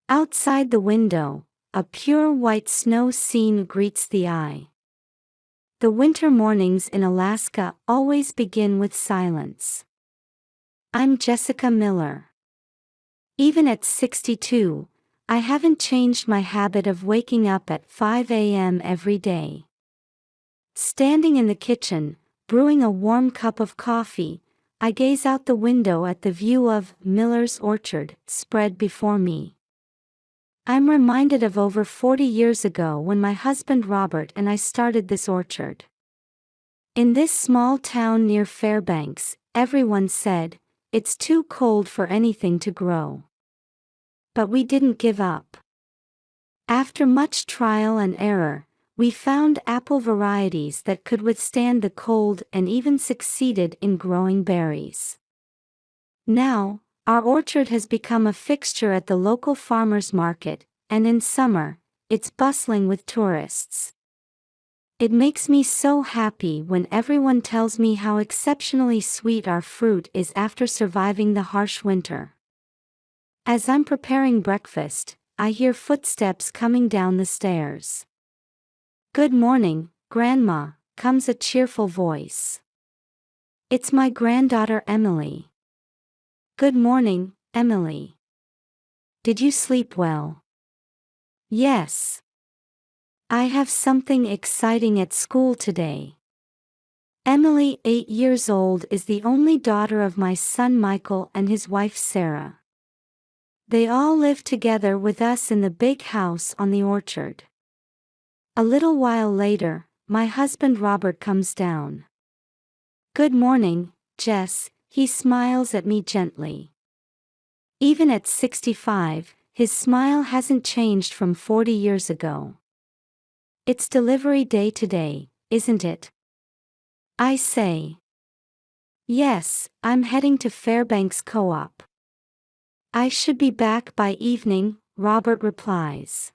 Outside the window, a pure white snow scene greets the eye. The winter mornings in Alaska always begin with silence. I'm Jessica Miller. Even at 62, I haven't changed my habit of waking up at 5 a.m. every day. Standing in the kitchen, brewing a warm cup of coffee, I gaze out the window at the view of Miller's orchard spread before me. I'm reminded of over 40 years ago when my husband Robert and I started this orchard. In this small town near Fairbanks, everyone said, "It's too cold for anything to grow." But we didn't give up. After much trial and error, we found apple varieties that could withstand the cold and even succeeded in growing berries. Now, our orchard has become a fixture at the local farmers market, and in summer, it's bustling with tourists. It makes me so happy when everyone tells me how exceptionally sweet our fruit is after surviving the harsh winter. As I'm preparing breakfast, I hear footsteps coming down the stairs. "Good morning, Grandma," comes a cheerful voice. It's my granddaughter Emily. "Good morning, Emily. Did you sleep well?" "Yes. I have something exciting at school today." Emily, 8 years old, is the only daughter of my son Michael and his wife Sarah. They all live together with us in the big house on the orchard. A little while later, my husband Robert comes down. "Good morning, Jess," he smiles at me gently. Even at 65, his smile hasn't changed from 40 years ago. "It's delivery day today, isn't it?" I say. "Yes, I'm heading to Fairbanks Co-op." "I should be back by evening," Robert replies.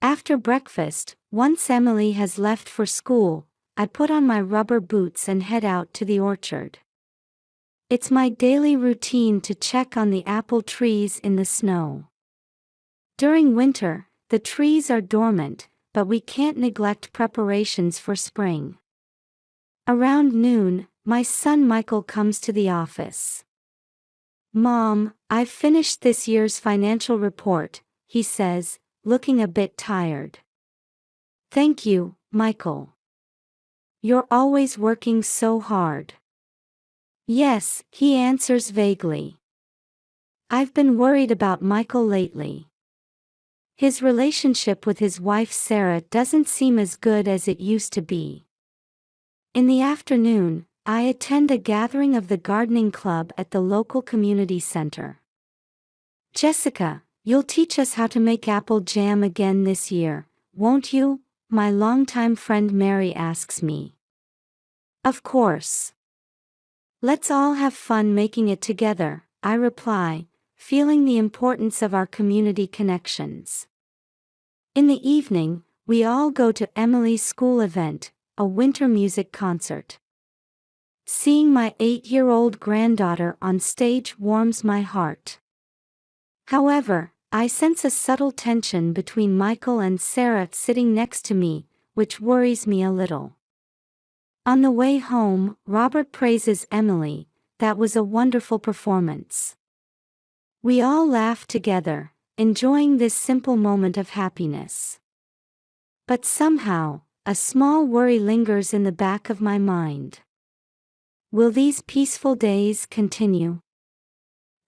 After breakfast, once Emily has left for school, I put on my rubber boots and head out to the orchard. It's my daily routine to check on the apple trees in the snow. During winter, the trees are dormant, but we can't neglect preparations for spring. Around noon, my son Michael comes to the office. "Mom, I've finished this year's financial report," he says, looking a bit tired. "Thank you, Michael. You're always working so hard." "Yes," he answers vaguely. I've been worried about Michael lately. His relationship with his wife Sarah doesn't seem as good as it used to be. In the afternoon, I attend a gathering of the gardening club at the local community center. "Jessica, you'll teach us how to make apple jam again this year, won't you?" my longtime friend Mary asks me. "Of course. Let's all have fun making it together," I reply, feeling the importance of our community connections. In the evening, we all go to Emily's school event, a winter music concert. Seeing my 8-year-old granddaughter on stage warms my heart. However, I sense a subtle tension between Michael and Sarah sitting next to me, which worries me a little. On the way home, Robert praises Emily, "That was a wonderful performance." We all laugh together, enjoying this simple moment of happiness. But somehow, a small worry lingers in the back of my mind. Will these peaceful days continue?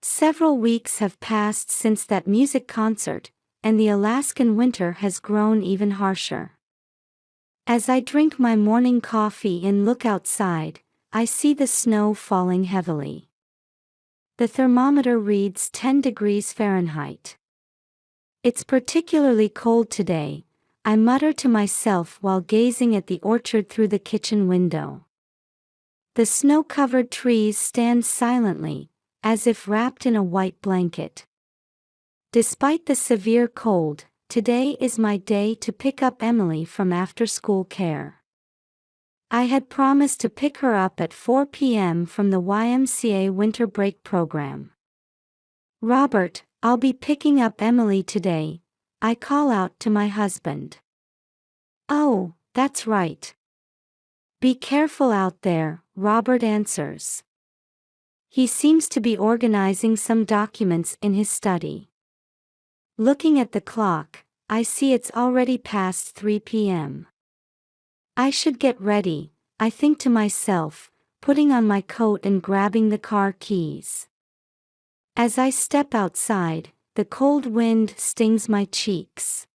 Several weeks have passed since that music concert, and the Alaskan winter has grown even harsher. As I drink my morning coffee and look outside, I see the snow falling heavily. The thermometer reads 10 degrees Fahrenheit. "It's particularly cold today," I mutter to myself while gazing at the orchard through the kitchen window. The snow-covered trees stand silently, as if wrapped in a white blanket. Despite the severe cold, today is my day to pick up Emily from after-school care. I had promised to pick her up at 4 p.m. from the YMCA winter break program. Robert, I'll be picking up Emily today, I call out to my husband. Oh, that's right. Be careful out there, Robert answers. He seems to be organizing some documents in his study. Looking at the clock, I see it's already past 3 p.m. I should get ready, I think to myself, putting on my coat and grabbing the car keys. As I step outside, the cold wind stings my cheeks.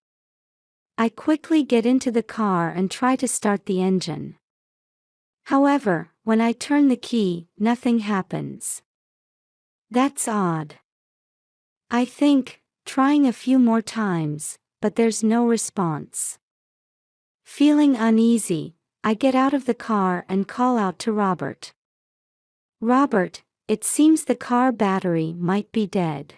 I quickly get into the car and try to start the engine. However, when I turn the key, nothing happens. That's odd. I think, trying a few more times, but there's no response. Feeling uneasy, I get out of the car and call out to Robert. Robert, it seems the car battery might be dead.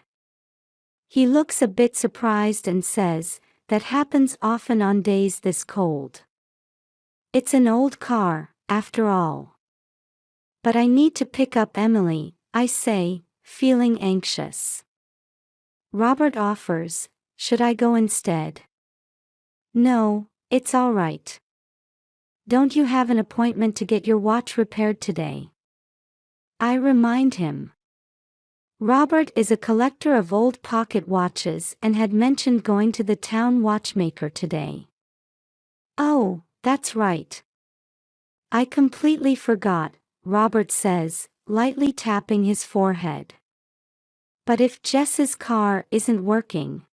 He looks a bit surprised and says, that happens often on days this cold. It's an old car, after all. But I need to pick up Emily, I say, feeling anxious. Robert offers, should I go instead? No, it's all right. Don't you have an appointment to get your watch repaired today? I remind him. Robert is a collector of old pocket watches and had mentioned going to the town watchmaker today. Oh, that's right. I completely forgot, Robert says, lightly tapping his forehead. But if Jess's car isn't working,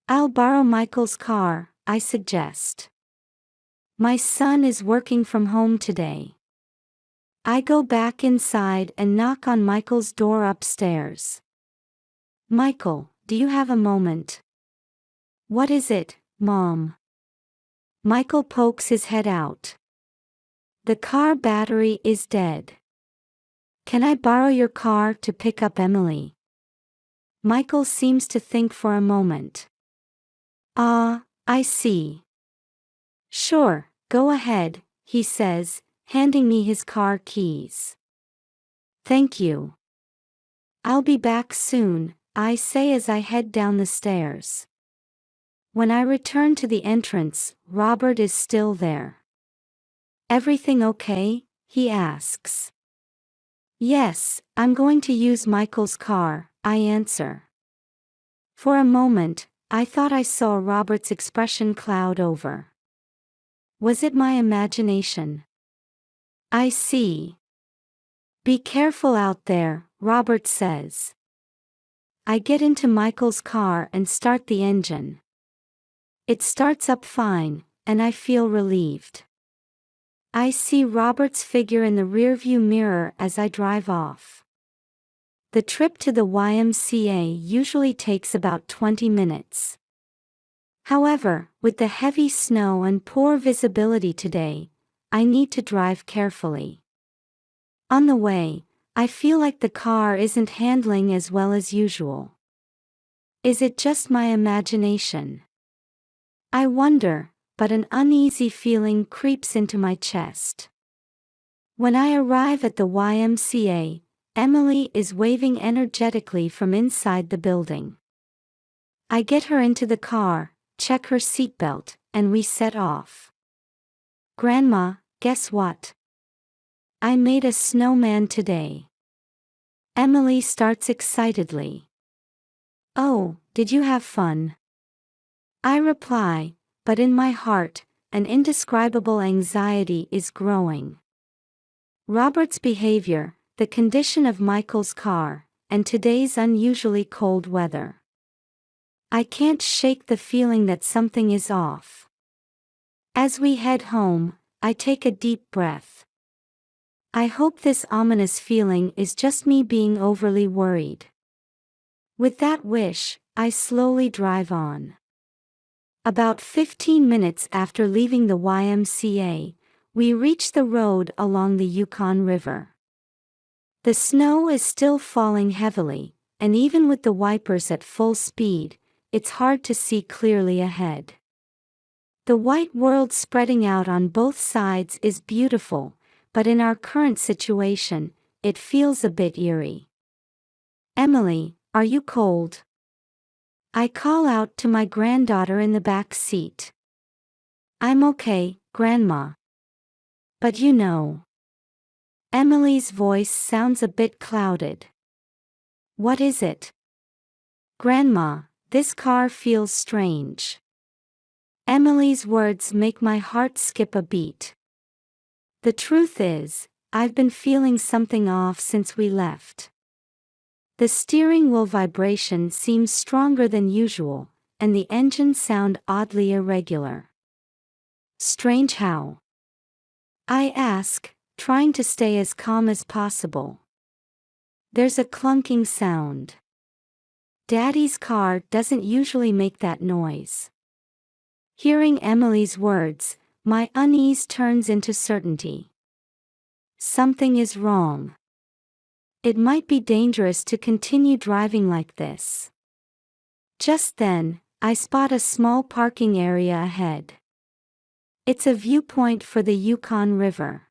I'll borrow Michael's car, I suggest. My son is working from home today. I go back inside and knock on Michael's door upstairs. Michael, do you have a moment? What is it, Mom? Michael pokes his head out. The car battery is dead. Can I borrow your car to pick up Emily? Michael seems to think for a moment. Ah, I see. Sure, go ahead, he says, handing me his car keys. Thank you. I'll be back soon, I say as I head down the stairs. When I return to the entrance, Robert is still there. Everything okay? He asks. Yes, I'm going to use Michael's car, I answer. For a moment, I thought I saw Robert's expression cloud over. Was it my imagination? I see. Be careful out there, Robert says. I get into Michael's car and start the engine. It starts up fine, and I feel relieved. I see Robert's figure in the rearview mirror as I drive off. The trip to the YMCA usually takes about 20 minutes. However, with the heavy snow and poor visibility today, I need to drive carefully. On the way, I feel like the car isn't handling as well as usual. Is it just my imagination? I wonder, but an uneasy feeling creeps into my chest. When I arrive at the YMCA, Emily is waving energetically from inside the building. I get her into the car, check her seatbelt, and we set off. Grandma, guess what? I made a snowman today. Emily starts excitedly. Oh, did you have fun? I reply, but in my heart, an indescribable anxiety is growing. Robert's behavior, the condition of Michael's car, and today's unusually cold weather. I can't shake the feeling that something is off. As we head home, I take a deep breath. I hope this ominous feeling is just me being overly worried. With that wish, I slowly drive on. About 15 minutes after leaving the YMCA, we reach the road along the Yukon River. The snow is still falling heavily, and even with the wipers at full speed, it's hard to see clearly ahead. The white world spreading out on both sides is beautiful, but in our current situation, it feels a bit eerie. Emily, are you cold? I call out to my granddaughter in the back seat. I'm okay, Grandma. But you know. Emily's voice sounds a bit clouded. What is it? Grandma, this car feels strange. Emily's words make my heart skip a beat. The truth is, I've been feeling something off since we left. The steering wheel vibration seems stronger than usual, and the engine sound oddly irregular. Strange how? I ask, trying to stay as calm as possible. There's a clunking sound. Daddy's car doesn't usually make that noise. Hearing Emily's words, my unease turns into certainty. Something is wrong. It might be dangerous to continue driving like this. Just then, I spot a small parking area ahead. It's a viewpoint for the Yukon River.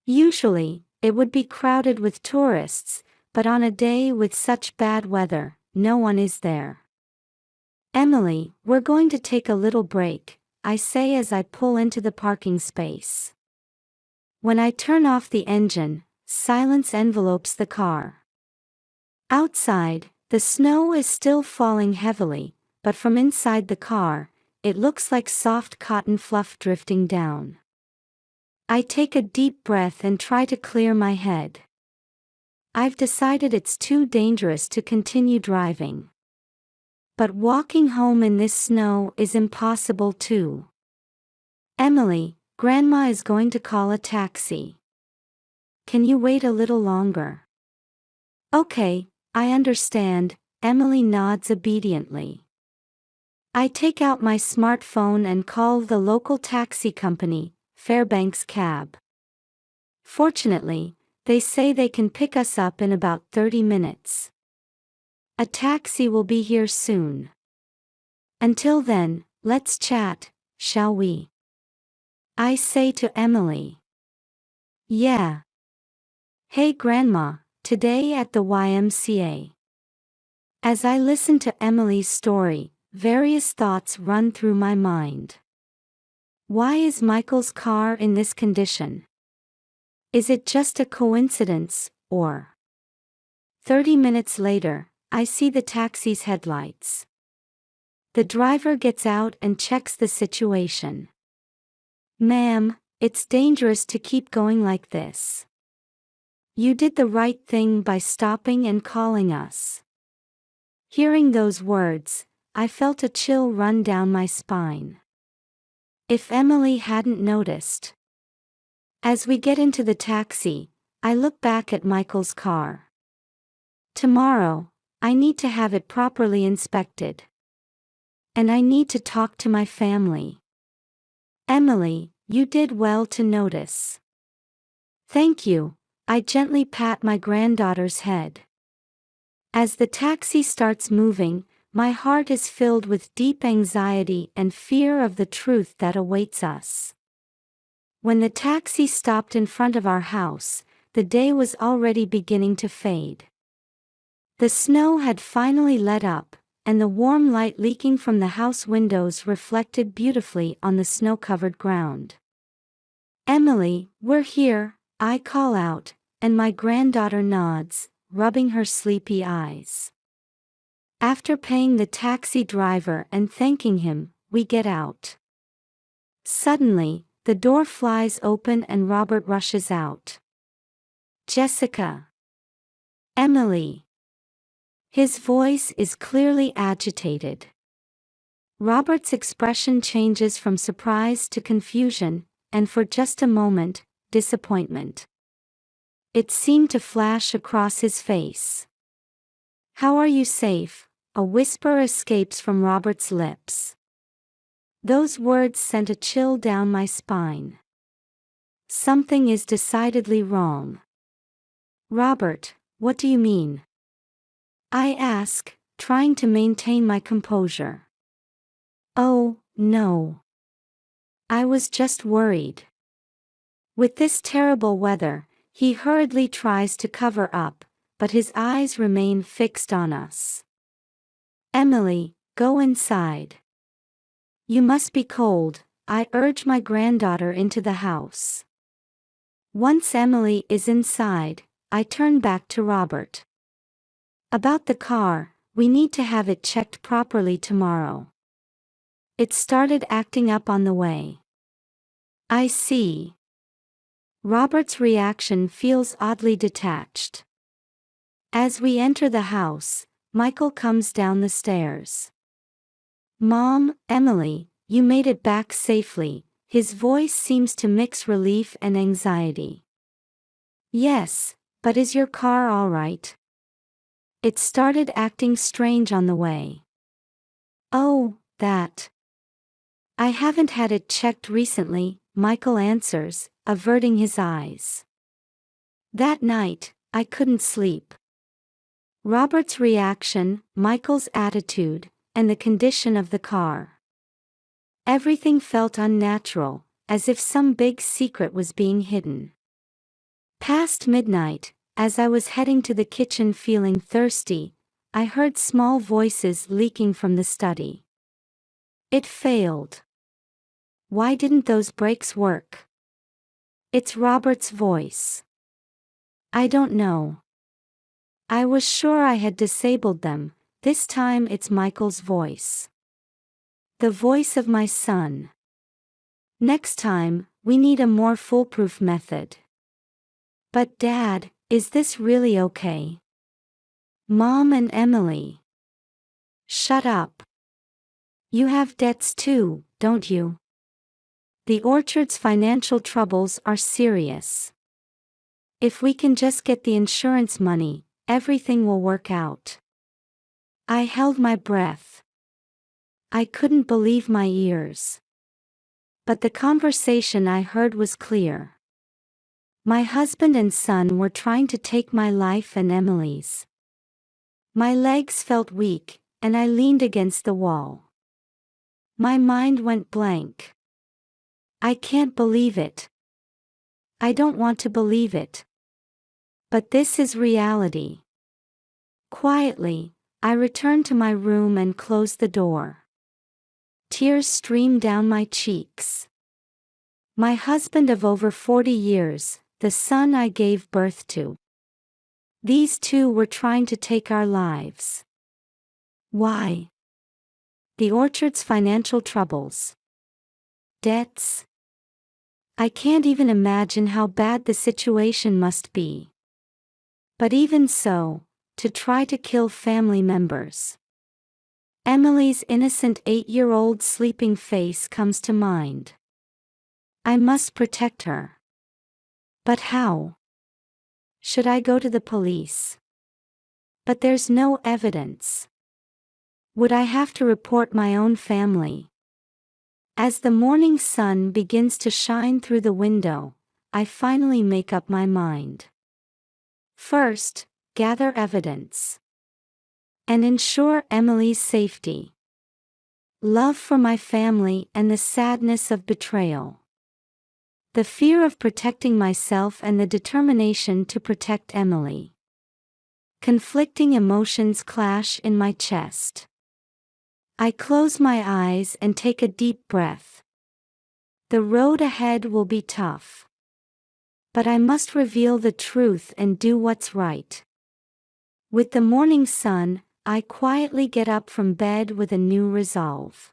Usually, it would be crowded with tourists, but on a day with such bad weather, no one is there. Emily, we're going to take a little break, I say as I pull into the parking space. When I turn off the engine, silence envelopes the car. Outside, the snow is still falling heavily, but from inside the car, it looks like soft cotton fluff drifting down. I take a deep breath and try to clear my head. I've decided it's too dangerous to continue driving. But walking home in this snow is impossible too. Emily, Grandma is going to call a taxi. Can you wait a little longer? Okay, I understand, Emily nods obediently. I take out my smartphone and call the local taxi company, Fairbanks Cab. Fortunately, they say they can pick us up in about 30 minutes. A taxi will be here soon. Until then, let's chat, shall we? I say to Emily. Yeah. Hey Grandma, today at the YMCA. As I listen to Emily's story, various thoughts run through my mind. Why is Michael's car in this condition? Is it just a coincidence, or? 30 minutes later, I see the taxi's headlights. The driver gets out and checks the situation. Ma'am, it's dangerous to keep going like this. You did the right thing by stopping and calling us. Hearing those words, I felt a chill run down my spine. If Emily hadn't noticed. As we get into the taxi, I look back at Michael's car. Tomorrow, I need to have it properly inspected. And I need to talk to my family. Emily, you did well to notice. Thank you, I gently pat my granddaughter's head. As the taxi starts moving, my heart is filled with deep anxiety and fear of the truth that awaits us. When the taxi stopped in front of our house, the day was already beginning to fade. The snow had finally let up, and the warm light leaking from the house windows reflected beautifully on the snow-covered ground. Emily, we're here, I call out, and my granddaughter nods, rubbing her sleepy eyes. After paying the taxi driver and thanking him, we get out. Suddenly, the door flies open and Robert rushes out. Jessica. Emily. His voice is clearly agitated. Robert's expression changes from surprise to confusion, and for just a moment, disappointment. It seemed to flash across his face. How are you safe? A whisper escapes from Robert's lips. Those words sent a chill down my spine. Something is decidedly wrong. Robert, what do you mean? I ask, trying to maintain my composure. Oh, no. I was just worried. With this terrible weather, he hurriedly tries to cover up, but his eyes remain fixed on us. Emily, go inside. You must be cold, I urge my granddaughter into the house. Once Emily is inside, I turn back to Robert. About the car, we need to have it checked properly tomorrow. It started acting up on the way. I see. Robert's reaction feels oddly detached. As we enter the house, Michael comes down the stairs. Mom, Emily, you made it back safely. His voice seems to mix relief and anxiety. Yes, but is your car all right? It started acting strange on the way. Oh, that. I haven't had it checked recently, Michael answers, averting his eyes. That night, I couldn't sleep. Robert's reaction, Michael's attitude, and the condition of the car. Everything felt unnatural, as if some big secret was being hidden. Past midnight, as I was heading to the kitchen feeling thirsty, I heard small voices leaking from the study. It failed. Why didn't those brakes work? It's Robert's voice. I don't know. I was sure I had disabled them, this time it's Michael's voice. The voice of my son. Next time, we need a more foolproof method. But Dad, is this really okay? Mom and Emily. Shut up. You have debts too, don't you? The orchard's financial troubles are serious. If we can just get the insurance money, everything will work out. I held my breath. I couldn't believe my ears. But the conversation I heard was clear. My husband and son were trying to take my life and Emily's. My legs felt weak, and I leaned against the wall. My mind went blank. I can't believe it. I don't want to believe it. But this is reality. Quietly, I returned to my room and closed the door. Tears streamed down my cheeks. My husband of over 40 years, the son I gave birth to. These two were trying to take our lives. Why? The orchard's financial troubles. Debts. I can't even imagine how bad the situation must be. But even so, to try to kill family members. Emily's innocent 8-year-old sleeping face comes to mind. I must protect her. But how? Should I go to the police? But there's no evidence. Would I have to report my own family? As the morning sun begins to shine through the window, I finally make up my mind. First, gather evidence. And ensure Emily's safety. Love for my family and the sadness of betrayal. The fear of protecting myself and the determination to protect Emily. Conflicting emotions clash in my chest. I close my eyes and take a deep breath. The road ahead will be tough. But I must reveal the truth and do what's right. With the morning sun, I quietly get up from bed with a new resolve.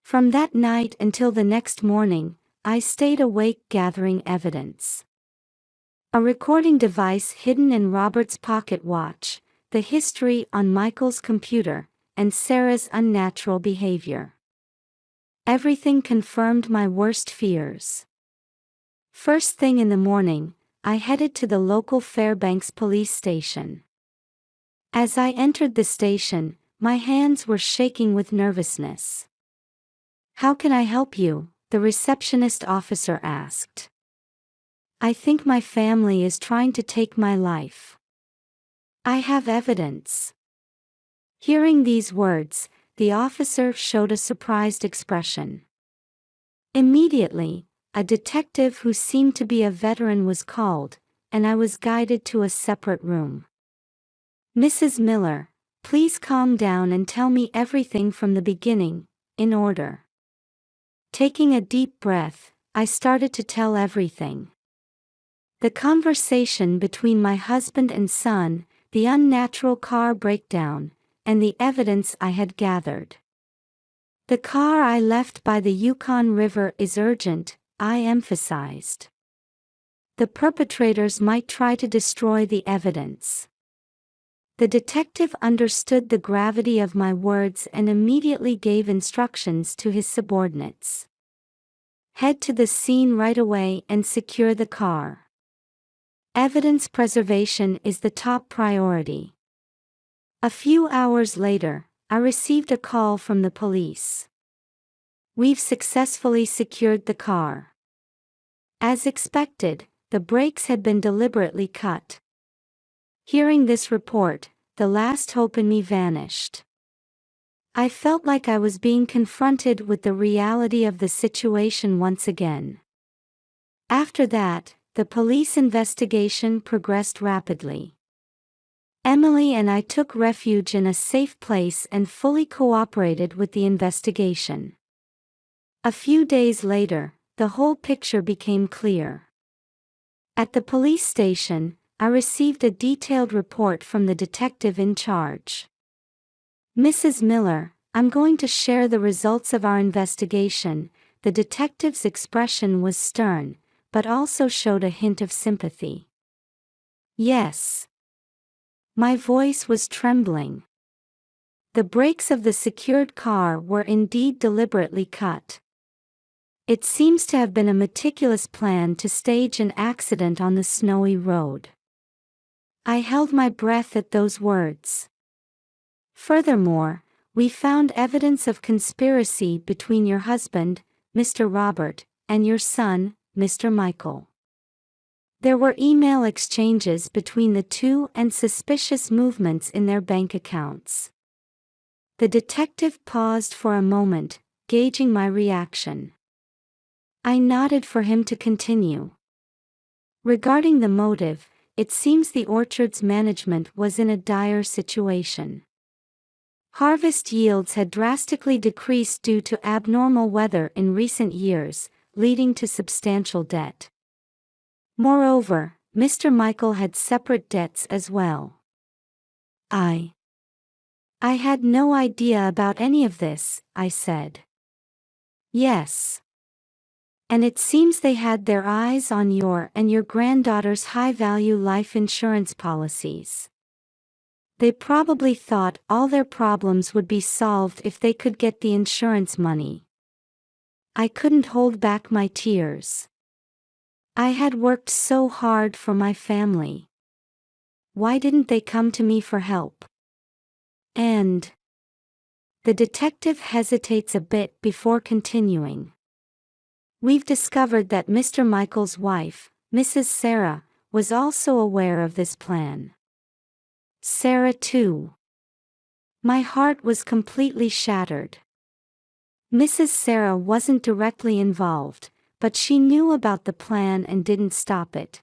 From that night until the next morning, I stayed awake gathering evidence. A recording device hidden in Robert's pocket watch, the history on Michael's computer, and Sarah's unnatural behavior. Everything confirmed my worst fears. First thing in the morning, I headed to the local Fairbanks police station. As I entered the station, my hands were shaking with nervousness. "How can I help you?" the receptionist officer asked. "I think my family is trying to take my life. I have evidence." Hearing these words, the officer showed a surprised expression. Immediately, a detective who seemed to be a veteran was called, and I was guided to a separate room. "Mrs. Miller, Please calm down and tell me everything from the beginning, in order." Taking a deep breath, I started to tell everything. The conversation between my husband and son, the unnatural car breakdown, and the evidence I had gathered. "The car I left by the Yukon River is urgent," I emphasized. "The perpetrators might try to destroy the evidence." The detective understood the gravity of my words and immediately gave instructions to his subordinates. "Head to the scene right away and secure the car. Evidence preservation is the top priority." A few hours later, I received a call from the police. "We've successfully secured the car." As expected, the brakes had been deliberately cut. Hearing this report, the last hope in me vanished. I felt like I was being confronted with the reality of the situation once again. After that, the police investigation progressed rapidly. Emily and I took refuge in a safe place and fully cooperated with the investigation. A few days later, the whole picture became clear. At the police station, I received a detailed report from the detective in charge. "Mrs. Miller, I'm going to share the results of our investigation." The detective's expression was stern, but also showed a hint of sympathy. "Yes." My voice was trembling. The brakes of the secured car were indeed deliberately cut. It seems to have been a meticulous plan to stage an accident on the snowy road. I held my breath at those words. "Furthermore, we found evidence of conspiracy between your husband, Mr. Robert, and your son, Mr. Michael. There were email exchanges between the two and suspicious movements in their bank accounts." The detective paused for a moment, gauging my reaction. I nodded for him to continue. "Regarding the motive, it seems the orchard's management was in a dire situation. Harvest yields had drastically decreased due to abnormal weather in recent years, leading to substantial debt. Moreover, Mr. Michael had separate debts as well." I had no idea about any of this," I said. "Yes. And it seems they had their eyes on your and your granddaughter's high-value life insurance policies. They probably thought all their problems would be solved if they could get the insurance money." I couldn't hold back my tears. I had worked so hard for my family. Why didn't they come to me for help? And the detective hesitates a bit before continuing. "We've discovered that Mr. Michael's wife, Mrs. Sarah, was also aware of this plan." "Sarah too." My heart was completely shattered. Mrs. Sarah wasn't directly involved, but she knew about the plan and didn't stop it.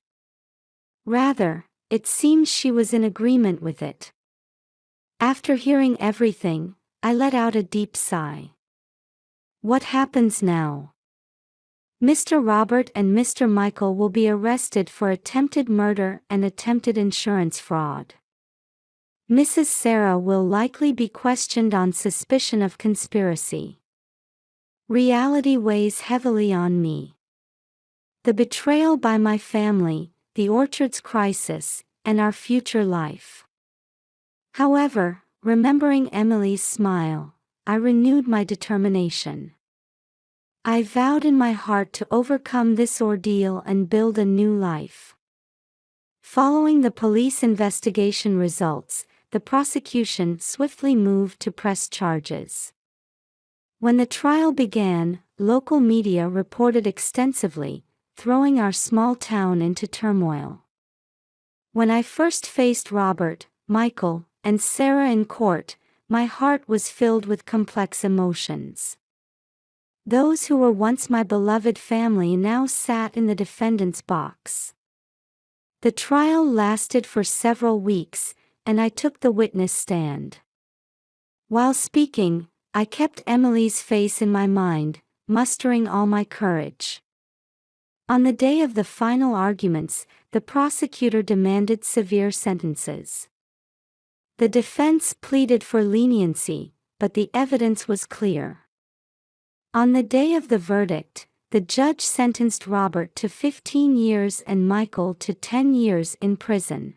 Rather, it seems she was in agreement with it. After hearing everything, I let out a deep sigh. What happens now? Mr. Robert and Mr. Michael will be arrested for attempted murder and attempted insurance fraud. Mrs. Sarah will likely be questioned on suspicion of conspiracy. Reality weighs heavily on me. The betrayal by my family, the orchard's crisis, and our future life. However, remembering Emily's smile, I renewed my determination. I vowed in my heart to overcome this ordeal and build a new life. Following the police investigation results, the prosecution swiftly moved to press charges. When the trial began, local media reported extensively, throwing our small town into turmoil. When I first faced Robert, Michael, and Sarah in court, my heart was filled with complex emotions. Those who were once my beloved family now sat in the defendant's box. The trial lasted for several weeks, and I took the witness stand. While speaking, I kept Emily's face in my mind, mustering all my courage. On the day of the final arguments, the prosecutor demanded severe sentences. The defense pleaded for leniency, but the evidence was clear. On the day of the verdict, the judge sentenced Robert to 15 years and Michael to 10 years in prison.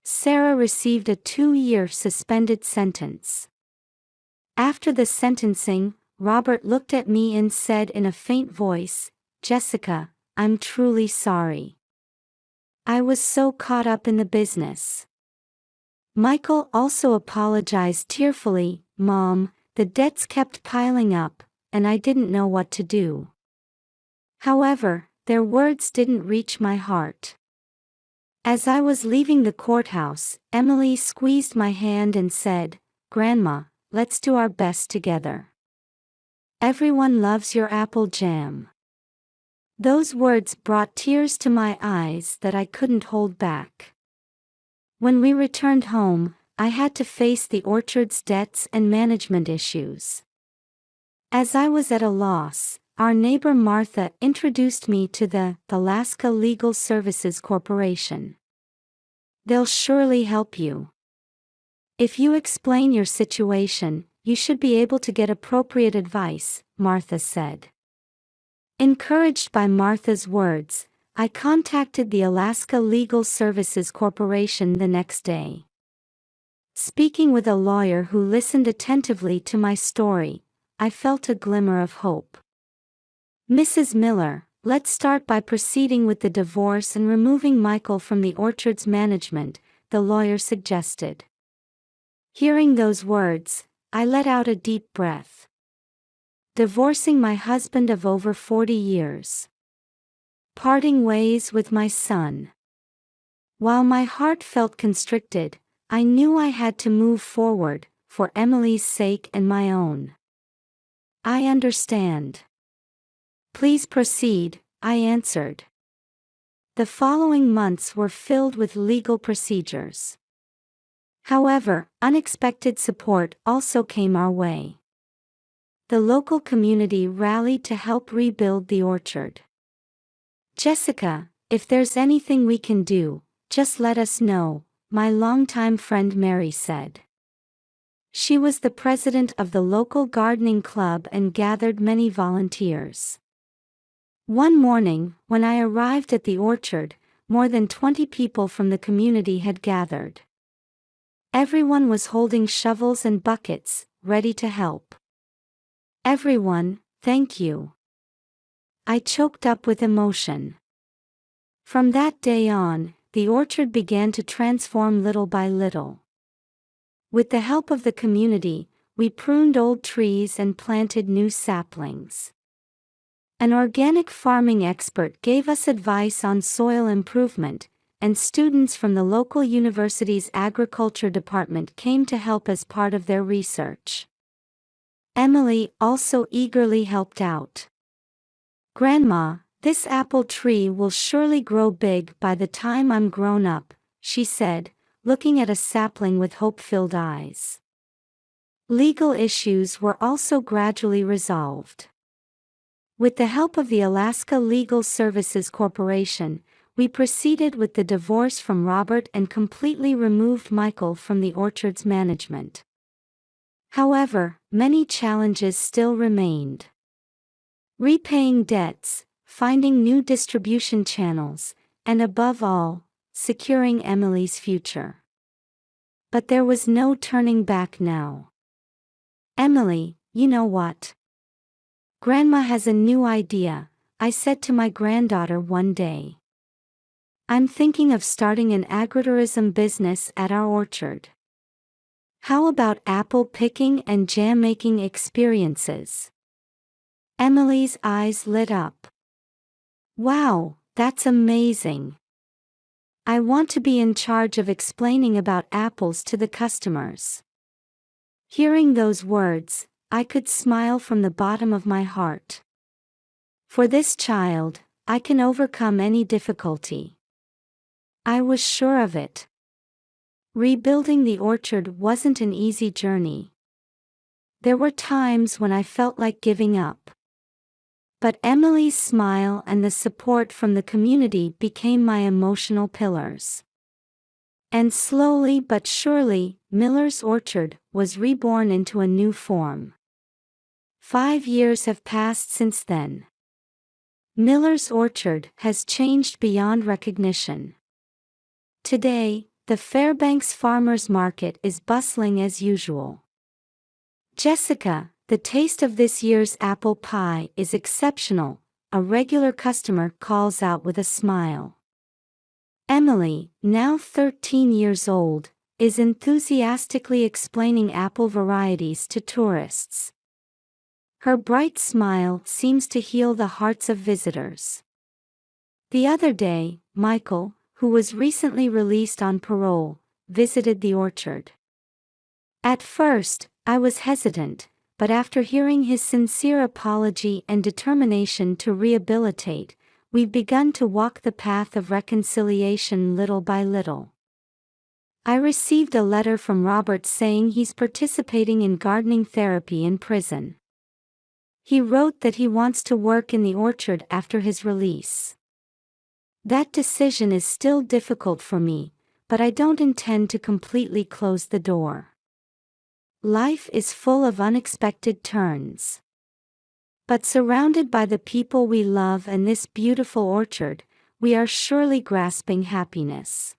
Sarah received a 2-year suspended sentence. After the sentencing, Robert looked at me and said in a faint voice, "Jessica, I'm truly sorry. I was so caught up in the business." Michael also apologized tearfully, "Mom, the debts kept piling up, and I didn't know what to do." However, their words didn't reach my heart. As I was leaving the courthouse, Emily squeezed my hand and said, "Grandma, let's do our best together. Everyone loves your apple jam." Those words brought tears to my eyes that I couldn't hold back. When we returned home, I had to face the orchard's debts and management issues. As I was at a loss, our neighbor Martha introduced me to the Alaska Legal Services Corporation. "They'll surely help you. If you explain your situation, you should be able to get appropriate advice," Martha said. Encouraged by Martha's words, I contacted the Alaska Legal Services Corporation the next day. Speaking with a lawyer who listened attentively to my story, I felt a glimmer of hope. "Mrs. Miller, let's start by proceeding with the divorce and removing Michael from the orchard's management," the lawyer suggested. Hearing those words, I let out a deep breath. Divorcing my husband of over 40 years. Parting ways with my son. While my heart felt constricted, I knew I had to move forward, for Emily's sake and my own. "I understand. Please proceed," I answered. The following months were filled with legal procedures. However, unexpected support also came our way. The local community rallied to help rebuild the orchard. "Jessica, if there's anything we can do, just let us know," my longtime friend Mary said. She was the president of the local gardening club and gathered many volunteers. One morning, when I arrived at the orchard, more than 20 people from the community had gathered. Everyone was holding shovels and buckets, ready to help. "Everyone, thank you." I choked up with emotion. From that day on, the orchard began to transform little by little. With the help of the community, we pruned old trees and planted new saplings. An organic farming expert gave us advice on soil improvement, and students from the local university's agriculture department came to help as part of their research. Emily also eagerly helped out. "Grandma, this apple tree will surely grow big by the time I'm grown up," she said, looking at a sapling with hope-filled eyes. Legal issues were also gradually resolved. With the help of the Alaska Legal Services Corporation, we proceeded with the divorce from Robert and completely removed Michael from the orchard's management. However, many challenges still remained. Repaying debts, finding new distribution channels, and above all, securing Emily's future. But there was no turning back now. "Emily, you know what? Grandma has a new idea," I said to my granddaughter one day. "I'm thinking of starting an agritourism business at our orchard. How about apple picking and jam making experiences?" Emily's eyes lit up. "Wow, that's amazing. I want to be in charge of explaining about apples to the customers." Hearing those words, I could smile from the bottom of my heart. For this child, I can overcome any difficulty. I was sure of it. Rebuilding the orchard wasn't an easy journey. There were times when I felt like giving up. But Emily's smile and the support from the community became my emotional pillars. And slowly but surely, Miller's Orchard was reborn into a new form. 5 years have passed since then. Miller's Orchard has changed beyond recognition. Today, the Fairbanks Farmers Market is bustling as usual. Jessica, the taste of this year's apple pie is exceptional, a regular customer calls out with a smile. Emily, now 13 years old, is enthusiastically explaining apple varieties to tourists. Her bright smile seems to heal the hearts of visitors. The other day, Michael, who was recently released on parole, visited the orchard. At first, I was hesitant, but after hearing his sincere apology and determination to rehabilitate, we've begun to walk the path of reconciliation little by little. I received a letter from Robert saying he's participating in gardening therapy in prison. He wrote that he wants to work in the orchard after his release. That decision is still difficult for me, but I don't intend to completely close the door. Life is full of unexpected turns. But surrounded by the people we love and this beautiful orchard, we are surely grasping happiness.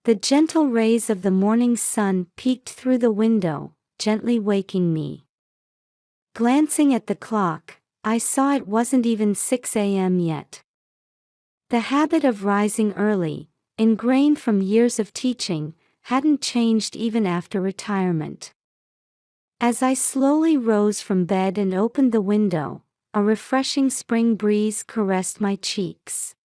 The gentle rays of the morning sun peeked through the window, gently waking me. Glancing at the clock, I saw it wasn't even 6 a.m. yet. The habit of rising early, ingrained from years of teaching, hadn't changed even after retirement. As I slowly rose from bed and opened the window, a refreshing spring breeze caressed my cheeks.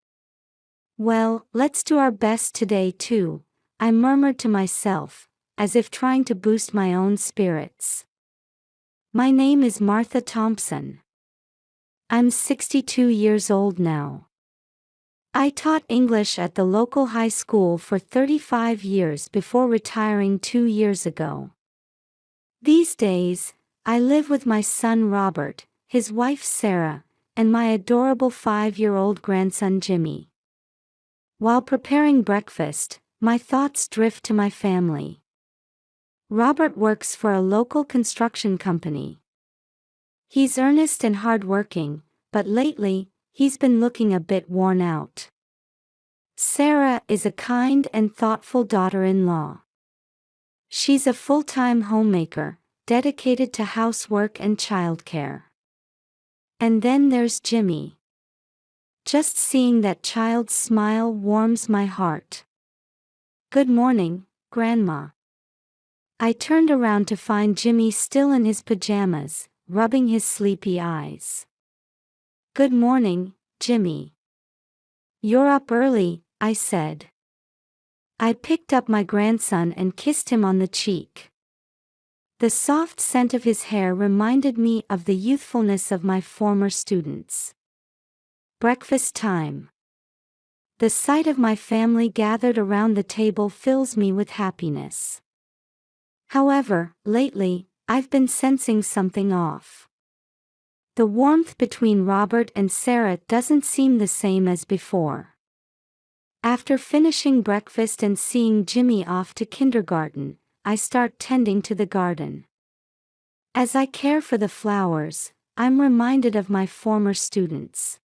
"Well, let's do our best today too," I murmured to myself, as if trying to boost my own spirits. My name is Martha Thompson. I'm 62 years old now. I taught English at the local high school for 35 years before retiring 2 years ago. These days, I live with my son Robert, his wife Sarah, and my adorable 5-year-old grandson Jimmy. While preparing breakfast, my thoughts drift to my family. Robert works for a local construction company. He's earnest and hardworking, but lately, he's been looking a bit worn out. Sarah is a kind and thoughtful daughter-in-law. She's a full-time homemaker, dedicated to housework and childcare. And then there's Jimmy. Just seeing that child's smile warms my heart. "Good morning, Grandma." I turned around to find Jimmy still in his pajamas, rubbing his sleepy eyes. "Good morning, Jimmy. You're up early," I said. I picked up my grandson and kissed him on the cheek. The soft scent of his hair reminded me of the youthfulness of my former students. Breakfast time. The sight of my family gathered around the table fills me with happiness. However, lately, I've been sensing something off. The warmth between Robert and Sarah doesn't seem the same as before. After finishing breakfast and seeing Jimmy off to kindergarten, I start tending to the garden. As I care for the flowers, I'm reminded of my former students.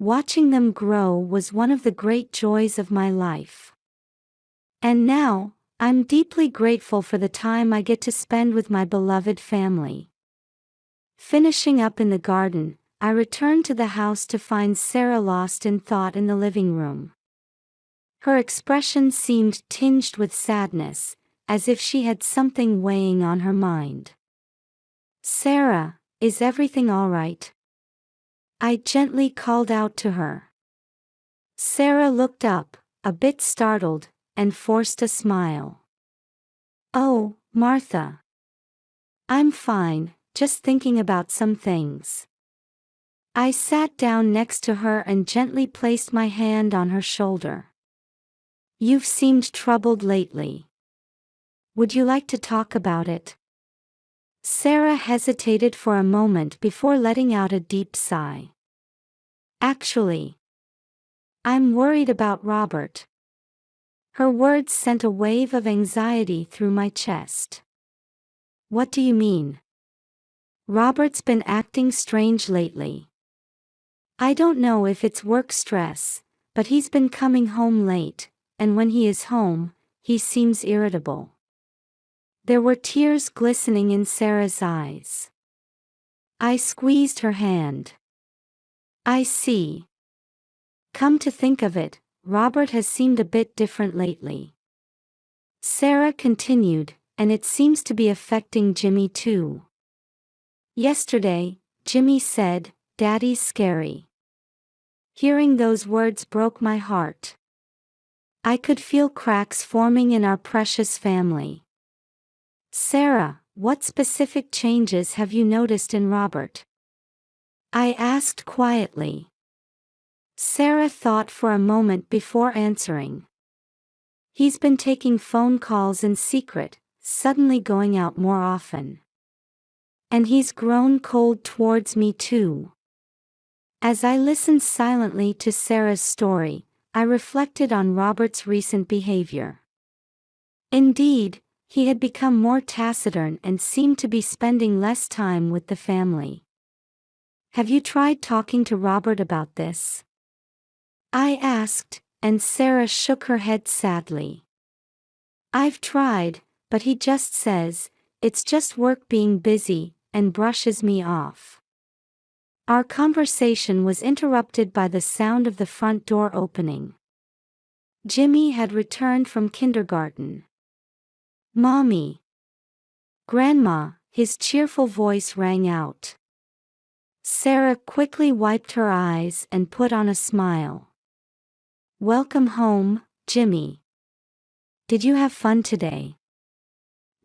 Watching them grow was one of the great joys of my life. And now, I'm deeply grateful for the time I get to spend with my beloved family. Finishing up in the garden, I returned to the house to find Sarah lost in thought in the living room. Her expression seemed tinged with sadness, as if she had something weighing on her mind. "Sarah, is everything all right?" I gently called out to her. Sarah looked up, a bit startled, and forced a smile. "Oh, Martha. I'm fine, just thinking about some things." I sat down next to her and gently placed my hand on her shoulder. "You've seemed troubled lately. Would you like to talk about it?" Sarah hesitated for a moment before letting out a deep sigh. "Actually, I'm worried about Robert." Her words sent a wave of anxiety through my chest. "What do you mean?" "Robert's been acting strange lately. I don't know if it's work stress, but he's been coming home late, and when he is home, he seems irritable." There were tears glistening in Sarah's eyes. I squeezed her hand. "I see. Come to think of it, Robert has seemed a bit different lately." Sarah continued, "And it seems to be affecting Jimmy too. Yesterday, Jimmy said, 'Daddy's scary.'" Hearing those words broke my heart. I could feel cracks forming in our precious family. "Sarah, what specific changes have you noticed in Robert?" I asked quietly. Sarah thought for a moment before answering. "He's been taking phone calls in secret, suddenly going out more often. And he's grown cold towards me too." As I listened silently to Sarah's story, I reflected on Robert's recent behavior. Indeed, he had become more taciturn and seemed to be spending less time with the family. "Have you tried talking to Robert about this?" I asked, and Sarah shook her head sadly. "I've tried, but he just says, 'It's just work being busy,' and brushes me off." Our conversation was interrupted by the sound of the front door opening. Jimmy had returned from kindergarten. "Mommy." "Grandma," his cheerful voice rang out. Sarah quickly wiped her eyes and put on a smile. "Welcome home, Jimmy. Did you have fun today?"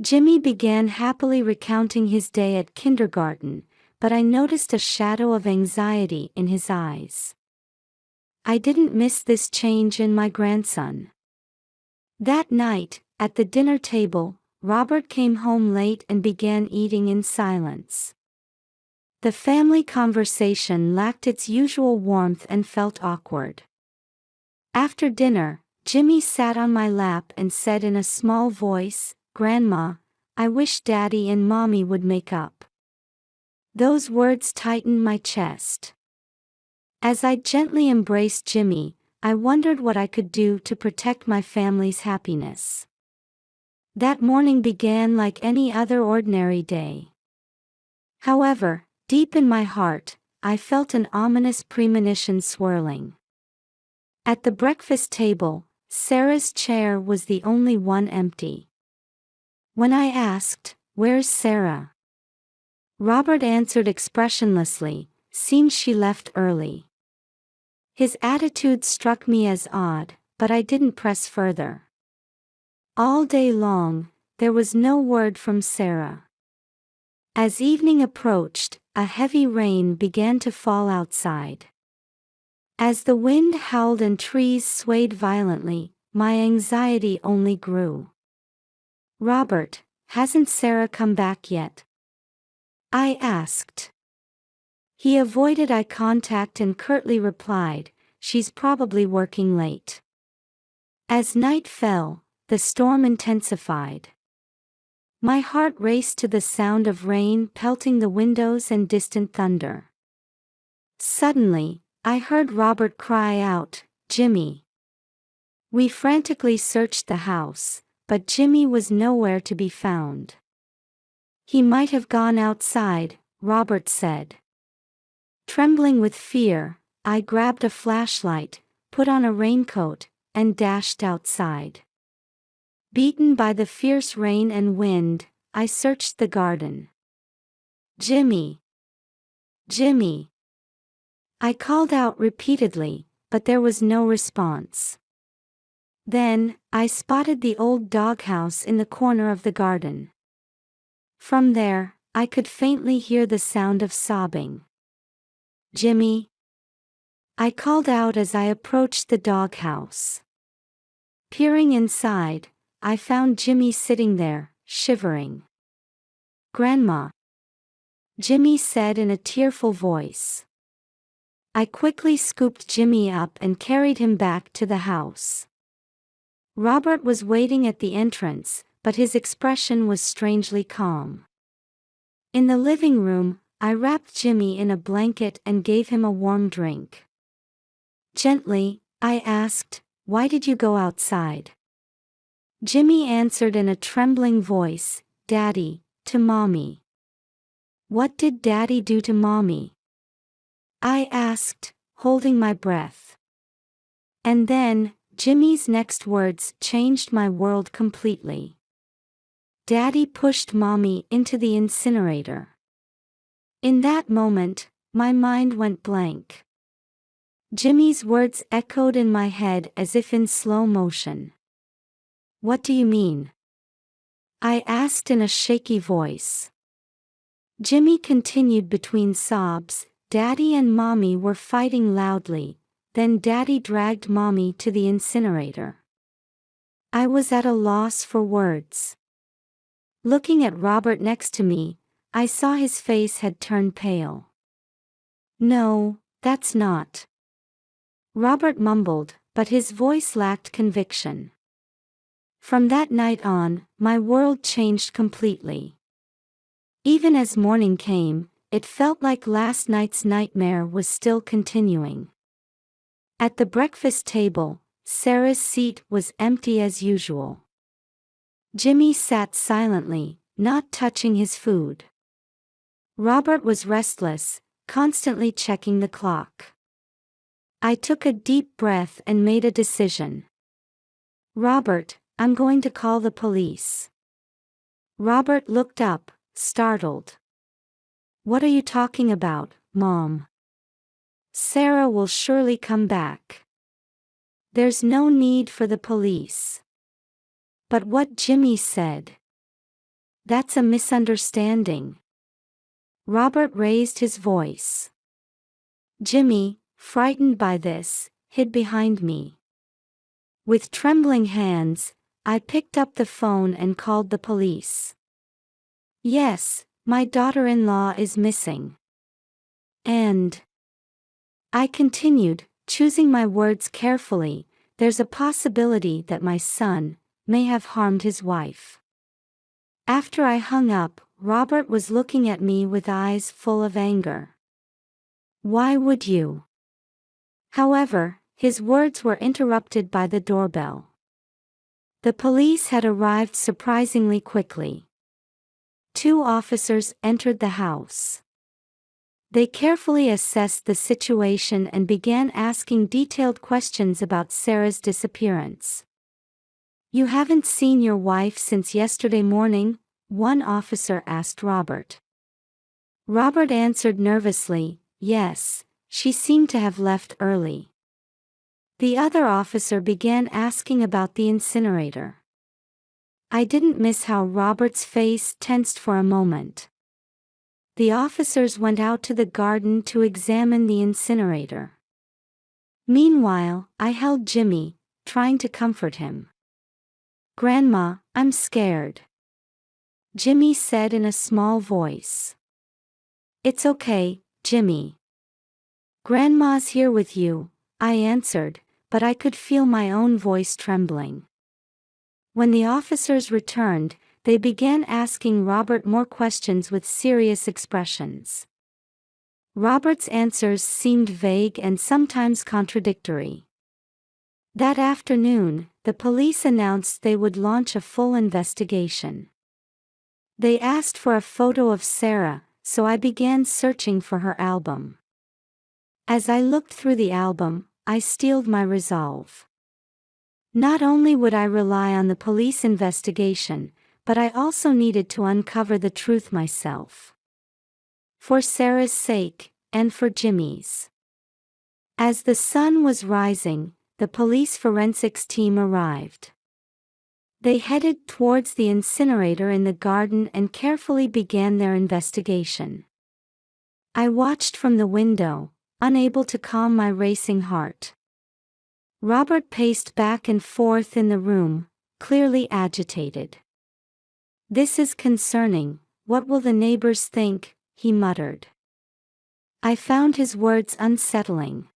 Jimmy began happily recounting his day at kindergarten, but I noticed a shadow of anxiety in his eyes. I didn't miss this change in my grandson. That night, at the dinner table, Robert came home late and began eating in silence. The family conversation lacked its usual warmth and felt awkward. After dinner, Jimmy sat on my lap and said in a small voice, "Grandma, I wish Daddy and Mommy would make up." Those words tightened my chest. As I gently embraced Jimmy, I wondered what I could do to protect my family's happiness. That morning began like any other ordinary day. However, deep in my heart, I felt an ominous premonition swirling. At the breakfast table, Sarah's chair was the only one empty. When I asked, "Where's Sarah?" Robert answered expressionlessly, "Seems she left early." His attitude struck me as odd, but I didn't press further. All day long, there was no word from Sarah. As evening approached, a heavy rain began to fall outside. As the wind howled and trees swayed violently, my anxiety only grew. "Robert, hasn't Sarah come back yet?" I asked. He avoided eye contact and curtly replied, "She's probably working late." As night fell, the storm intensified. My heart raced to the sound of rain pelting the windows and distant thunder. Suddenly, I heard Robert cry out, "Jimmy!" We frantically searched the house, but Jimmy was nowhere to be found. "He might have gone outside," Robert said. Trembling with fear, I grabbed a flashlight, put on a raincoat, and dashed outside. Beaten by the fierce rain and wind, I searched the garden. "Jimmy! Jimmy!" I called out repeatedly, but there was no response. Then, I spotted the old doghouse in the corner of the garden. From there, I could faintly hear the sound of sobbing. "Jimmy!" I called out as I approached the doghouse. Peering inside, I found Jimmy sitting there, shivering. "Grandma," Jimmy said in a tearful voice. I quickly scooped Jimmy up and carried him back to the house. Robert was waiting at the entrance, but his expression was strangely calm. In the living room, I wrapped Jimmy in a blanket and gave him a warm drink. Gently, I asked, "Why did you go outside?" Jimmy answered in a trembling voice, "Daddy, to Mommy." "What did Daddy do to Mommy?" I asked, holding my breath. And then, Jimmy's next words changed my world completely. "Daddy pushed Mommy into the incinerator." In that moment, my mind went blank. Jimmy's words echoed in my head as if in slow motion. "What do you mean?" I asked in a shaky voice. Jimmy continued between sobs, "Daddy and Mommy were fighting loudly, then Daddy dragged Mommy to the incinerator." I was at a loss for words. Looking at Robert next to me, I saw his face had turned pale. "No, that's not." Robert mumbled, but his voice lacked conviction. From that night on, my world changed completely. Even as morning came, it felt like last night's nightmare was still continuing. At the breakfast table, Sarah's seat was empty as usual. Jimmy sat silently, not touching his food. Robert was restless, constantly checking the clock. I took a deep breath and made a decision. "Robert, I'm going to call the police." Robert looked up, startled. "What are you talking about, Mom?" "Sarah will surely come back. There's no need for the police." "But what Jimmy said." "That's a misunderstanding." Robert raised his voice. Jimmy, frightened by this, hid behind me. With trembling hands, I picked up the phone and called the police. "Yes, my daughter-in-law is missing." "And," I continued, choosing my words carefully, "there's a possibility that my son may have harmed his wife." After I hung up, Robert was looking at me with eyes full of anger. "Why would you?" However, his words were interrupted by the doorbell. The police had arrived surprisingly quickly. 2 officers entered the house. They carefully assessed the situation and began asking detailed questions about Sarah's disappearance. "You haven't seen your wife since yesterday morning?" one officer asked Robert. Robert answered nervously, "Yes, she seemed to have left early." The other officer began asking about the incinerator. I didn't miss how Robert's face tensed for a moment. The officers went out to the garden to examine the incinerator. Meanwhile, I held Jimmy, trying to comfort him. "Grandma, I'm scared," Jimmy said in a small voice. "It's okay, Jimmy. Grandma's here with you," I answered, but I could feel my own voice trembling. When the officers returned, they began asking Robert more questions with serious expressions. Robert's answers seemed vague and sometimes contradictory. That afternoon, the police announced they would launch a full investigation. They asked for a photo of Sarah, so I began searching for her album. As I looked through the album, I steeled my resolve. Not only would I rely on the police investigation, but I also needed to uncover the truth myself. For Sarah's sake, and for Jimmy's. As the sun was rising, the police forensics team arrived. They headed towards the incinerator in the garden and carefully began their investigation. I watched from the window, unable to calm my racing heart. Robert paced back and forth in the room, clearly agitated. "This is concerning. What will the neighbors think?" he muttered. I found his words unsettling.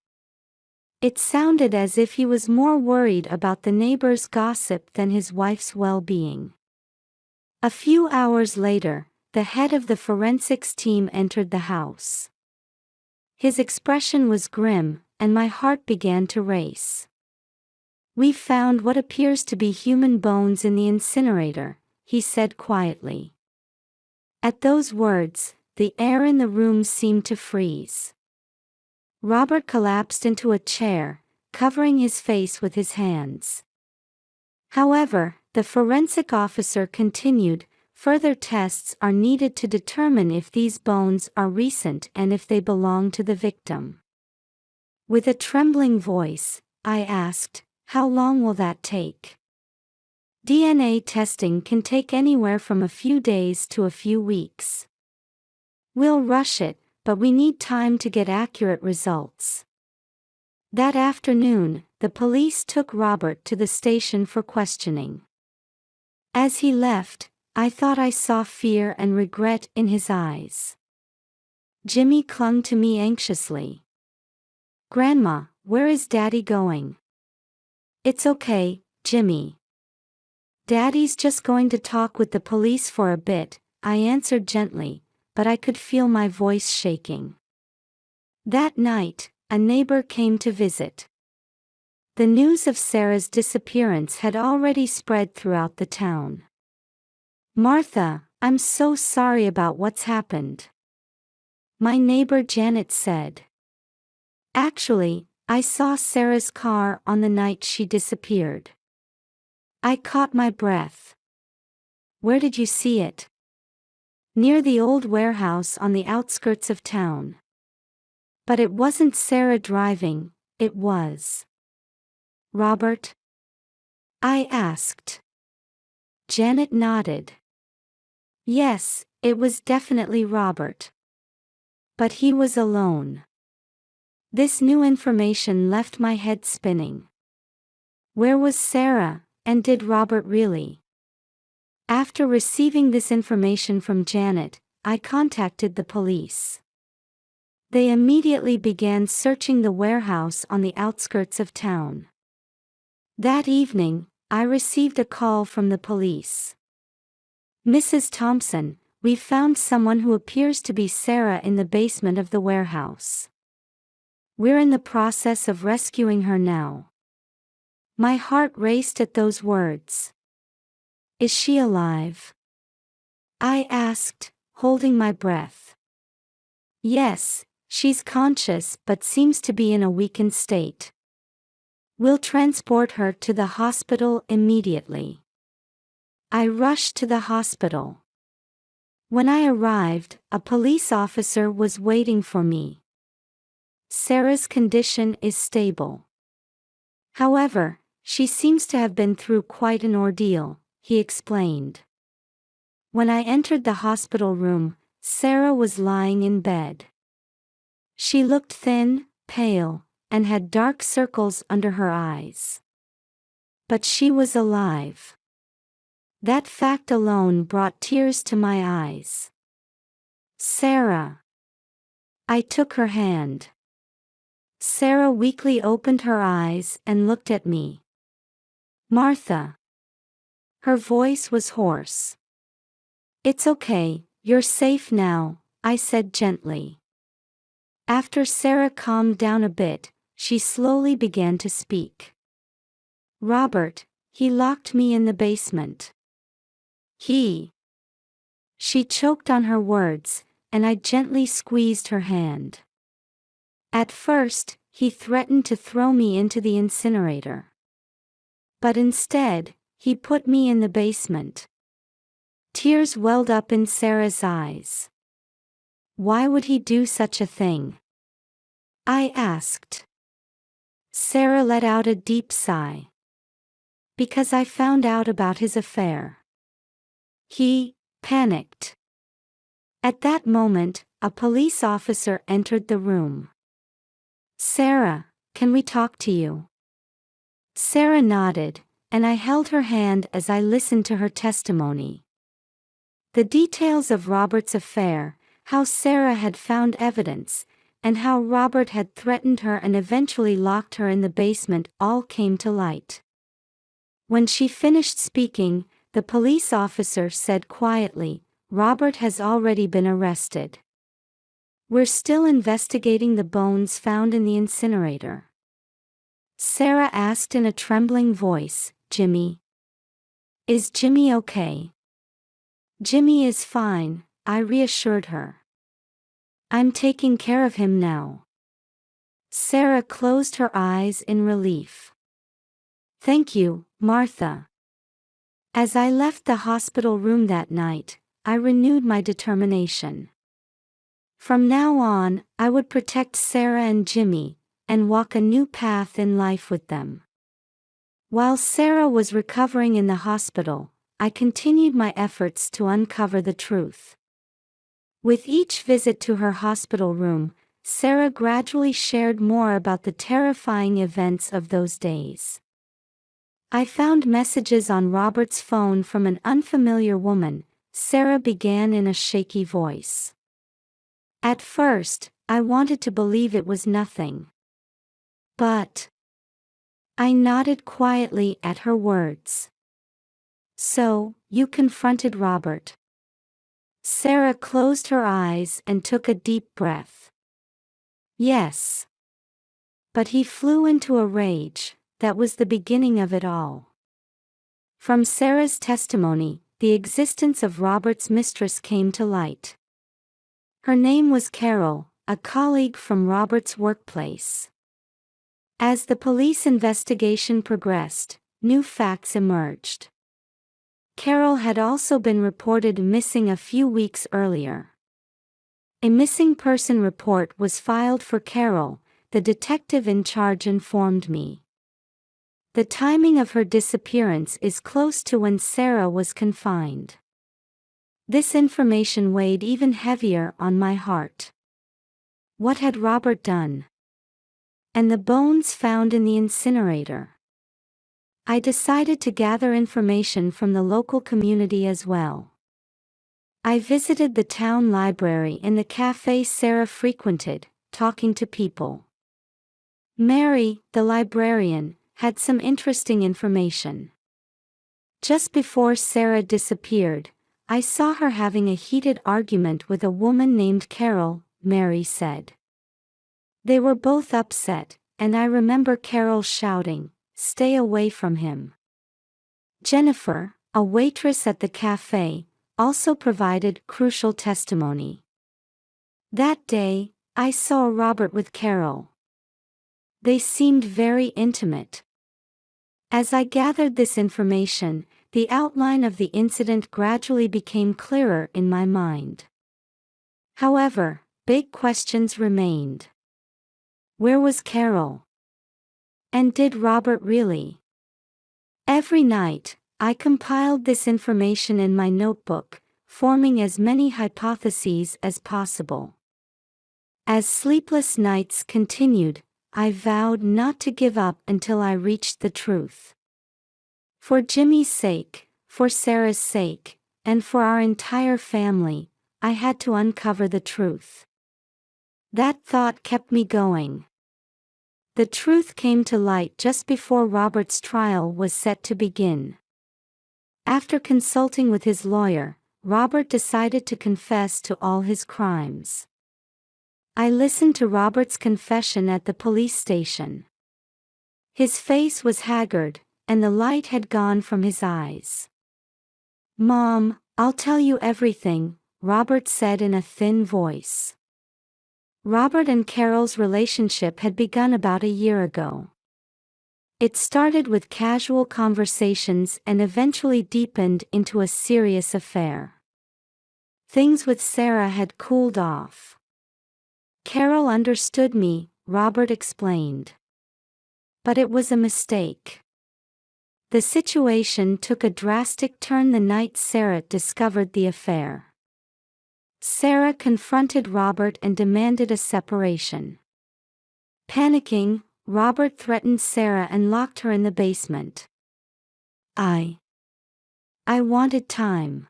It sounded as if he was more worried about the neighbors' gossip than his wife's well-being. A few hours later, the head of the forensics team entered the house. His expression was grim, and my heart began to race. "We found what appears to be human bones in the incinerator," he said quietly. At those words, the air in the room seemed to freeze. Robert collapsed into a chair, covering his face with his hands. However, the forensic officer continued, "Further tests are needed to determine if these bones are recent and if they belong to the victim." With a trembling voice, I asked, "How long will that take?" "DNA testing can take anywhere from a few days to a few weeks. We'll rush it, but we need time to get accurate results." That afternoon, the police took Robert to the station for questioning. As he left, I thought I saw fear and regret in his eyes. Jimmy clung to me anxiously. "Grandma, where is Daddy going?" "It's okay, Jimmy. Daddy's just going to talk with the police for a bit," I answered gently, but I could feel my voice shaking. That night, a neighbor came to visit. The news of Sarah's disappearance had already spread throughout the town. "Martha, I'm so sorry about what's happened," my neighbor Janet said. "Actually, I saw Sarah's car on the night she disappeared." I caught my breath. "Where did you see it?" "Near the old warehouse on the outskirts of town." "But it wasn't Sarah driving, it was Robert?" I asked. Janet nodded. "Yes, it was definitely Robert. But he was alone." This new information left my head spinning. Where was Sarah, and did Robert really? After receiving this information from Janet, I contacted the police. They immediately began searching the warehouse on the outskirts of town. That evening, I received a call from the police. "Mrs. Thompson, we found someone who appears to be Sarah in the basement of the warehouse. We're in the process of rescuing her now." My heart raced at those words. "Is she alive?" I asked, holding my breath. "Yes, she's conscious but seems to be in a weakened state. We'll transport her to the hospital immediately." I rushed to the hospital. When I arrived, a police officer was waiting for me. "Sarah's condition is stable. However, she seems to have been through quite an ordeal," he explained. When I entered the hospital room, Sarah was lying in bed. She looked thin, pale, and had dark circles under her eyes. But she was alive. That fact alone brought tears to my eyes. "Sarah." I took her hand. Sarah weakly opened her eyes and looked at me. "Martha." Her voice was hoarse. "It's okay, you're safe now," I said gently. After Sarah calmed down a bit, she slowly began to speak. Robert, he locked me in the basement. She choked on her words, and I gently squeezed her hand. At first, he threatened to throw me into the incinerator. But instead, he put me in the basement. Tears welled up in Sarah's eyes. Why would he do such a thing? I asked. Sarah let out a deep sigh. Because I found out about his affair. He panicked. At that moment, a police officer entered the room. Sarah, can we talk to you? Sarah nodded, and I held her hand as I listened to her testimony. The details of Robert's affair, how Sarah had found evidence, and how Robert had threatened her and eventually locked her in the basement all came to light. When she finished speaking, the police officer said quietly, Robert has already been arrested. We're still investigating the bones found in the incinerator. Sarah asked in a trembling voice, Jimmy? Is Jimmy okay? Jimmy is fine, I reassured her. I'm taking care of him now. Sarah closed her eyes in relief. Thank you, Martha. As I left the hospital room that night, I renewed my determination. From now on, I would protect Sarah and Jimmy, and walk a new path in life with them. While Sarah was recovering in the hospital, I continued my efforts to uncover the truth. With each visit to her hospital room, Sarah gradually shared more about the terrifying events of those days. I found messages on Robert's phone from an unfamiliar woman, Sarah began in a shaky voice. At first, I wanted to believe it was nothing. But I nodded quietly at her words. So, you confronted Robert. Sarah closed her eyes and took a deep breath. Yes. But he flew into a rage. That was the beginning of it all. From Sarah's testimony, the existence of Robert's mistress came to light. Her name was Carol, a colleague from Robert's workplace. As the police investigation progressed, new facts emerged. Carol had also been reported missing a few weeks earlier. A missing person report was filed for Carol, the detective in charge informed me. The timing of her disappearance is close to when Sarah was confined. This information weighed even heavier on my heart. What had Robert done? And the bones found in the incinerator. I decided to gather information from the local community as well. I visited the town library and the cafe Sarah frequented, talking to people. Mary, the librarian, had some interesting information. Just before Sarah disappeared, I saw her having a heated argument with a woman named Carol, Mary said. They were both upset, and I remember Carol shouting, "Stay away from him." Jennifer, a waitress at the cafe, also provided crucial testimony. That day, I saw Robert with Carol. They seemed very intimate. As I gathered this information, the outline of the incident gradually became clearer in my mind. However, big questions remained. Where was Carol? And did Robert really? Every night, I compiled this information in my notebook, forming as many hypotheses as possible. As sleepless nights continued, I vowed not to give up until I reached the truth. For Jimmy's sake, for Sarah's sake, and for our entire family, I had to uncover the truth. That thought kept me going. The truth came to light just before Robert's trial was set to begin. After consulting with his lawyer, Robert decided to confess to all his crimes. I listened to Robert's confession at the police station. His face was haggard, and the light had gone from his eyes. "Mom, I'll tell you everything," Robert said in a thin voice. Robert and Carol's relationship had begun about a year ago. It started with casual conversations and eventually deepened into a serious affair. Things with Sarah had cooled off. "Carol understood me," Robert explained. "But it was a mistake." The situation took a drastic turn the night Sarah discovered the affair. Sarah confronted Robert and demanded a separation. Panicking, Robert threatened Sarah and locked her in the basement. I wanted time.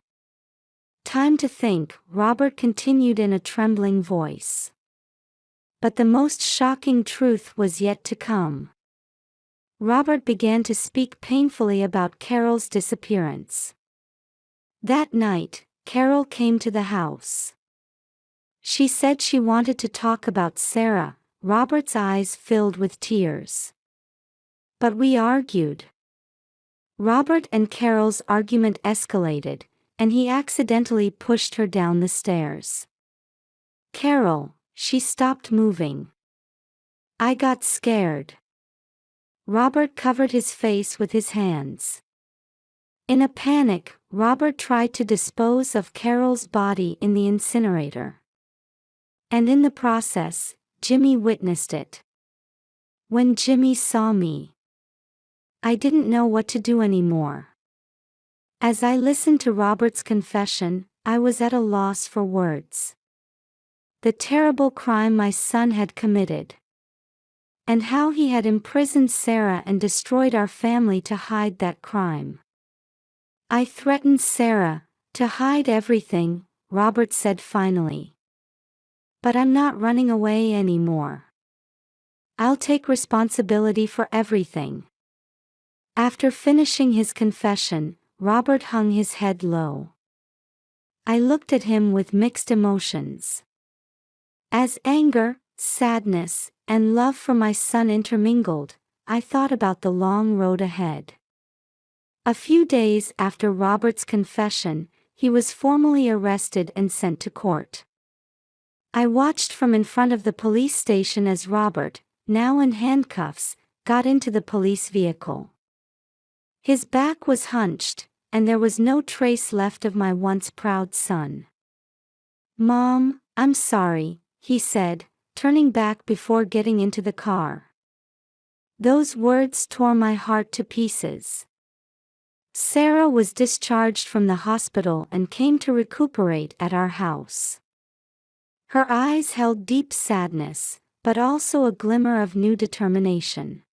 Time to think," Robert continued in a trembling voice. But the most shocking truth was yet to come. Robert began to speak painfully about Carol's disappearance. That night, Carol came to the house. She said she wanted to talk about Sarah. Robert's eyes filled with tears. "But we argued." Robert and Carol's argument escalated, and he accidentally pushed her down the stairs. "Carol," she stopped moving. "I got scared." Robert covered his face with his hands. In a panic, Robert tried to dispose of Carol's body in the incinerator. And in the process, Jimmy witnessed it. When Jimmy saw me, I didn't know what to do anymore. As I listened to Robert's confession, I was at a loss for words. The terrible crime my son had committed. And how he had imprisoned Sarah and destroyed our family to hide that crime. "I threatened Sarah, to hide everything," Robert said finally. "But I'm not running away anymore. I'll take responsibility for everything." After finishing his confession, Robert hung his head low. I looked at him with mixed emotions. As anger, sadness, and love for my son intermingled, I thought about the long road ahead. A few days after Robert's confession, he was formally arrested and sent to court. I watched from in front of the police station as Robert, now in handcuffs, got into the police vehicle. His back was hunched, and there was no trace left of my once proud son. "Mom, I'm sorry," he said, turning back before getting into the car. Those words tore my heart to pieces. Sarah was discharged from the hospital and came to recuperate at our house. Her eyes held deep sadness, but also a glimmer of new determination.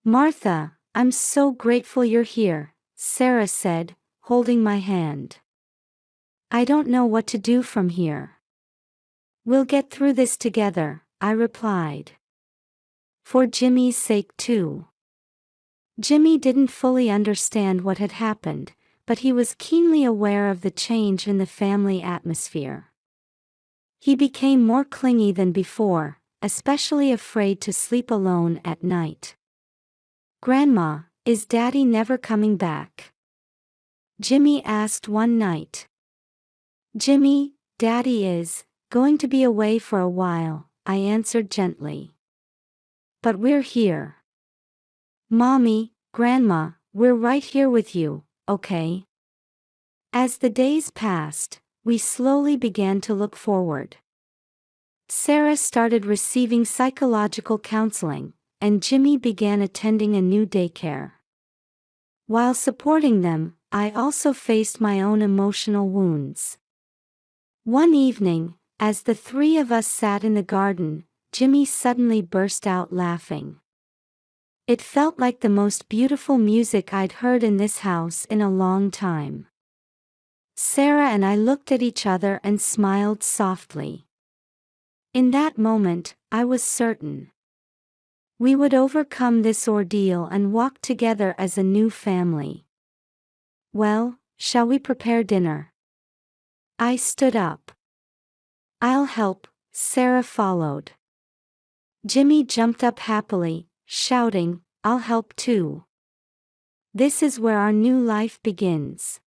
"Martha, I'm so grateful you're here," Sarah said, holding my hand. "I don't know what to do from here." "We'll get through this together," I replied. "For Jimmy's sake too." Jimmy didn't fully understand what had happened, but he was keenly aware of the change in the family atmosphere. He became more clingy than before, especially afraid to sleep alone at night. "Grandma, is Daddy never coming back?" Jimmy asked one night. "Jimmy, Daddy is going to be away for a while," I answered gently. "But we're here. Mommy, Grandma, we're right here with you, okay?" As the days passed, we slowly began to look forward. Sarah started receiving psychological counseling, and Jimmy began attending a new daycare. While supporting them, I also faced my own emotional wounds. One evening, as the three of us sat in the garden, Jimmy suddenly burst out laughing. It felt like the most beautiful music I'd heard in this house in a long time. Sarah and I looked at each other and smiled softly. In that moment, I was certain we would overcome this ordeal and walk together as a new family. "Well, shall we prepare dinner?" I stood up. "I'll help," Sarah followed. Jimmy jumped up happily, shouting, "I'll help too. This is where our new life begins."